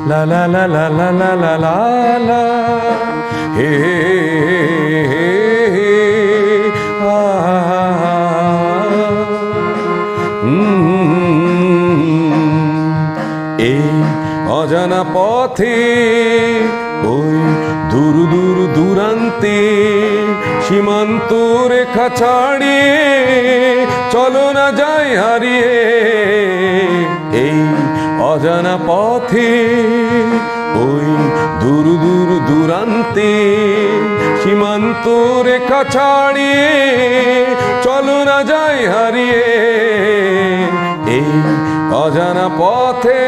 লা লা লা লা লা লা লা লা লা হে হে হে আ এই অজানা পথে ওই দূর দূর দূরান্তে সীমান্ত রেখা ছাড়িয়ে চলো না যাই হারিয়ে এই অজানা পথে ওই দূর দূর দূরান্তে সীমান্ত রেখা ছাড়িয়ে চলো না যাই হারিয়ে এই অজানা পথে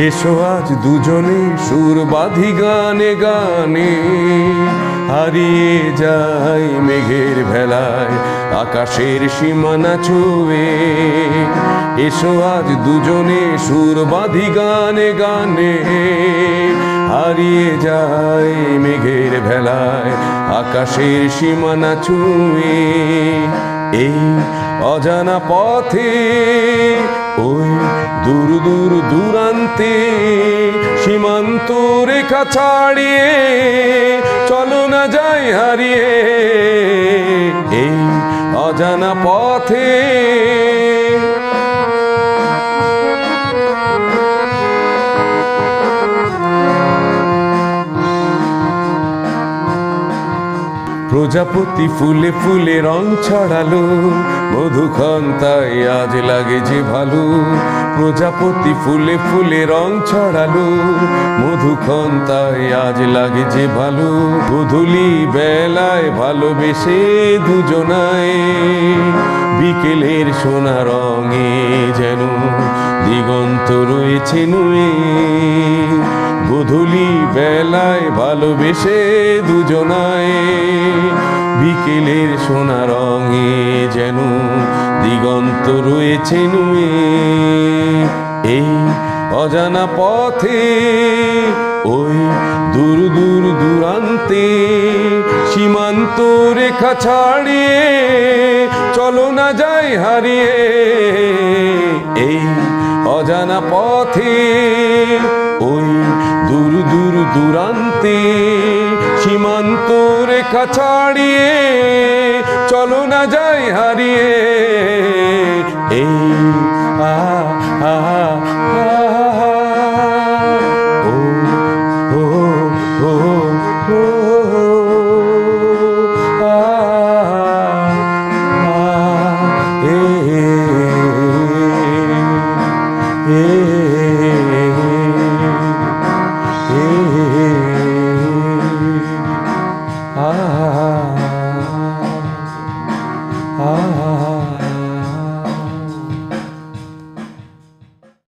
এসো আজ দুজনে সুর বাঁধি গানে গানে হারিয়ে যাই মেঘের ভেলায় আকাশের সীমানা ছুঁয়ে এসো আজ দুজনে সুর বাঁধি গানে গানে হারিয়ে যাই মেঘের ভেলায় আকাশের সীমানা ছুঁয়ে এই অজানা পথে ওই দূর দূর দূরান্তে সীমান্ত রেখা ছাড়িয়ে চলো না যাই হারিয়ে এই অজানা পথে প্রজাপতি ফুলে ফুলে রং ছড়ালো মধুক্ষণ তাই আজ লাগে যে ভালো প্রজাপতি ফুলে ফুলে রং ছড়ালো মধুক্ষণ তাই আজ লাগে যে ভালো গোধূলি বেলায় ভালোবেসে দুজনায় বিকেলের সোনা রঙে যেন দিগন্ত রয়েছে নুয়ে গোধূলি বেলায় ভালোবেসে দুজনায় বিকেলের সোনা রঙে যেন দিগন্ত রয়েছে নুয়ে এই অজানা পথে ওই দূর দূর দূরান্তে সীমান্ত রেখা ছাড়িয়ে চলো না যাই হারিয়ে এই অজানা পথে ওই দূর দূর দূরান্তে সীমান্ত রেখা ছাড়িয়ে চলো না যাই হারিয়ে এই